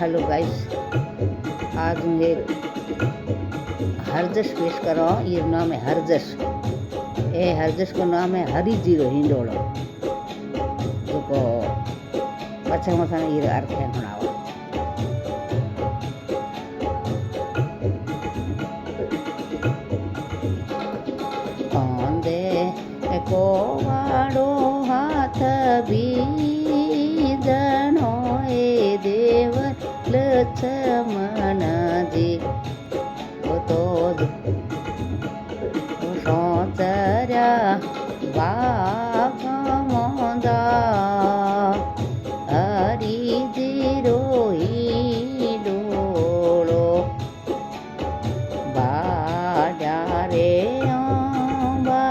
Hello guys, आज मैं एक हरजश पेश कर रहा हूँ। ये नाम है हरजश। ये हरजश का नाम है हरी जीरो हिंडोलो जो को पछा मथा ये अर्थ है बनावा। आंदे को वाड़ो हाथ बीजनो ए देव लक्ष्मण जी तो सोचर्या बाग मोदा हरी जीरो डोलो बाड्या रे आंबा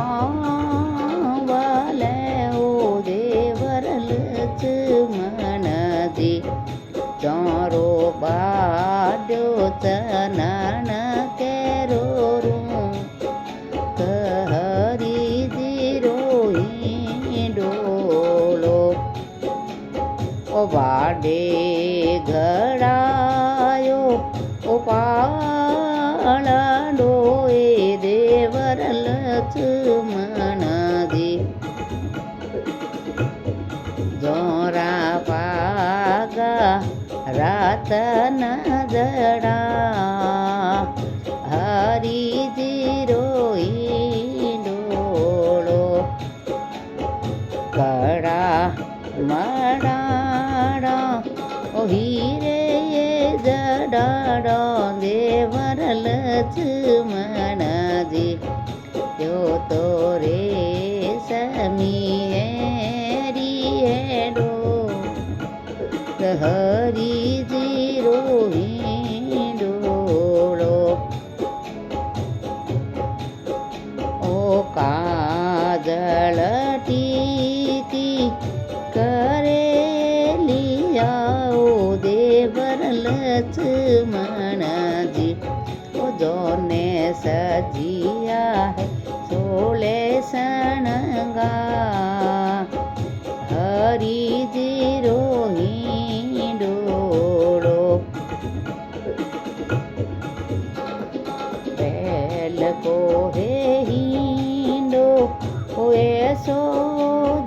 आंबाले ओ देवर लक्ष्मण जी चारो बाड्यो चनन केरो हरी जीरो डोलो ओ बाडे घड़ायो ओ पाळंडो ए देवर लक्ष्मण जी जोरा पागा रात न जड़ा हरी जीरो डोलो कड़ा मड़ाड़ा ओ हीरे ये जड़ाड़ो देवर लक्ष्मण जी जो तो रे समी हेडो हरी जीरो डोलो ओ काजल टीकी करे लिया ओ देवर लक्ष्मण जी ओ जोने सजिया है सोले सनगा हरी जीरो डोलो बैल को हे हिंडो होए सो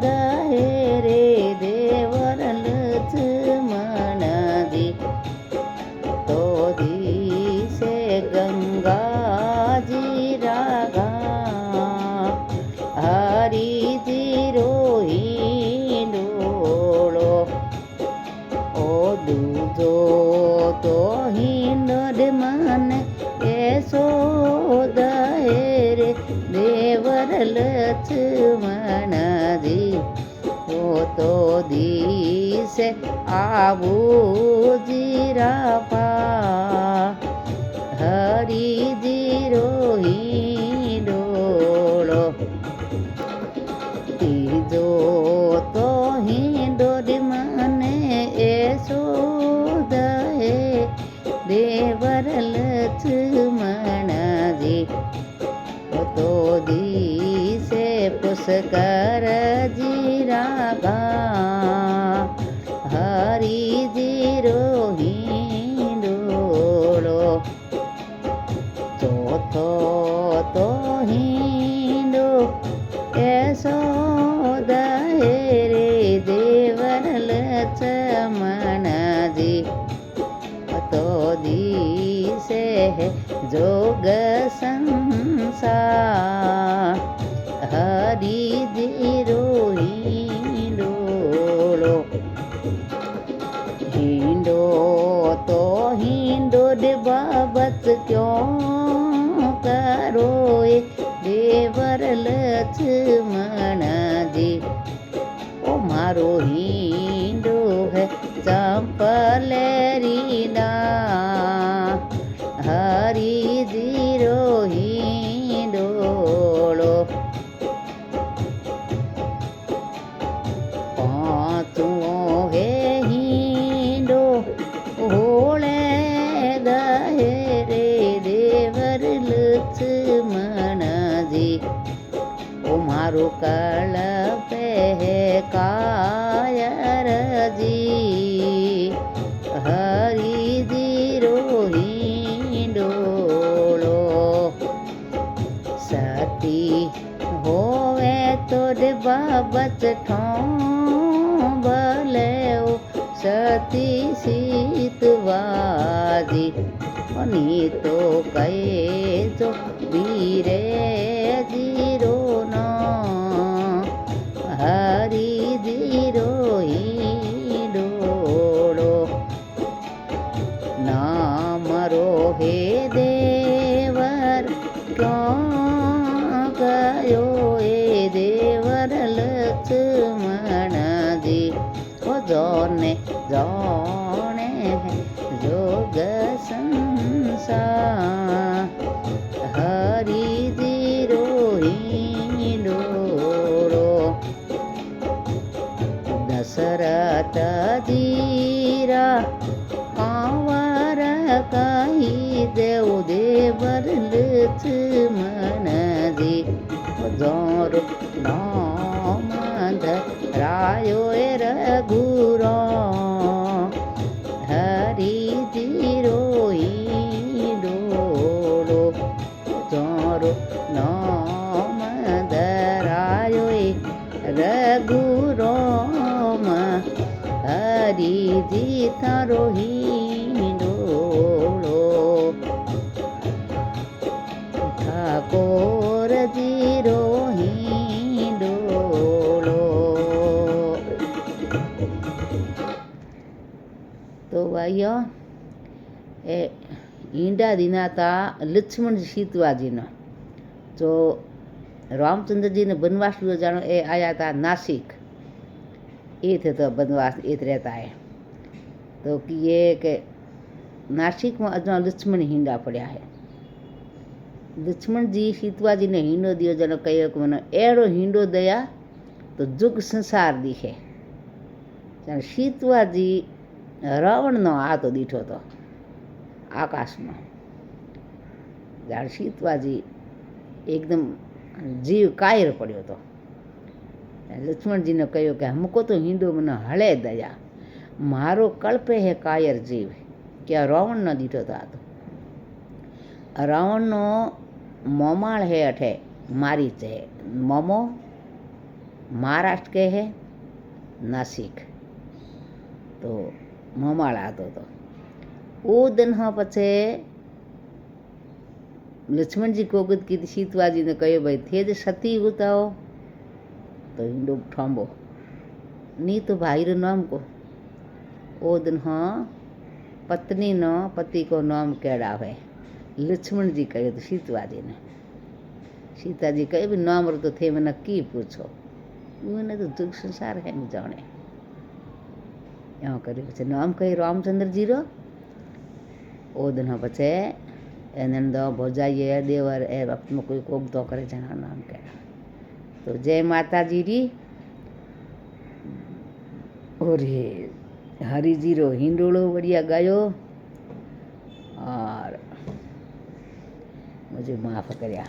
रे देवर लक्ष्मण जी तो दी से गंगा जी रागा हरी जीरो डोलो ओ दूजो तो हिंडोड मन ऐसो रे देवर लक्ष्मण जी ओ तो दी से आबू जीरा पा हरी जीरो डोलो तीजो तो हिंडोड मन ऐसो देवर लक्ष्मण जी तो दी से पुष्कर जीरा गा हरी जीरो डोलो चौथो तो हिंडो ऐसो रे देवर लक्ष्मण जी तो दी से जोग संसार हरी जीरो डोलो हिंडो तो हिंडो बाबत क्यों करो देवर लक्ष्मण जी ओ मारो हिंडो है चंपलेरीना हरी जीरो डोलो पांचों हे हिंडो होले गए रे देवर लक्ष्मण जी ओ मारो कलपे कायर जी रे बाबच भले सती सीतवाजी नी तो कहे जो वीरे जीरो न हरि जीरो हिंडोळो नाम रोहे देवर क्यों गयो ए देवर लक्ष्मण जी ओ जोने जोने जोग संसार हरि जीरो हिंडोळो दशरथ जीरा कांवर कही देव देवर लक्ष्मण जी जोर नाम धरायो रघुरा हरि जीरो हिंडोळो जोर नाम धरायो रघुराम हरि जी तारो हिंडोळो ઠાકોર જીરો હિંડોળો. તો ભાઈઓ એ ઈંડા દિનાતા લક્ષ્મણ સીતવાજીનો જો રામચંદ્રજીને बनवास जानो ए आया था नासिक ये थे तो बनवास ये रहता है तो कि ये के नासिक में अजो लक्ष्मण हींडा पड़ा है लक्ष्मण जी सीतवाजी ने हींडो दियो जनो कहो कि मने एड़ो हींडो दया तो जुग संसार दिखे सीतवाजी रावण नो हाथो दीठो तो आकाश में जाण सीतवाजी एकदम जीव कायर पड़ो तो लक्ष्मण जी ने कहो कि हमको तो हींडो मने हले दया मारो कल्पे है कायर जीव क्या रावण न दीठो तो आ तो रावण नो मोमाल है अठे मारीच है मोमो महाराष्ट्र के है नासिक तो मोमाल आतो तो वो दिन हाँ पछे लक्ष्मण जी को की सीतवाजी ने कहो भाई थे ज सती उताओ तो हिंडो ठोंबो नी तो भाई रो नाम को वो दिन हाँ पत्नी नो पति को नाम केड़ावे लक्ष्मण जी कहे तो सीतवाजी ने सीता जी कहे भी नाम रो तो थे मैंने की पूछो मैंने तो जुग संसार है नहीं जाने यहाँ करे पछे नाम कही रामचंद्र जी रो ओ दिन पछे नंदो भोजाइए देवर ए वक्त में कोई कोक तो करे जना नाम कह तो जय माता जी री और हरि जी रो हिंडोळो बढ़िया गायो और मुझे माफ़ करया।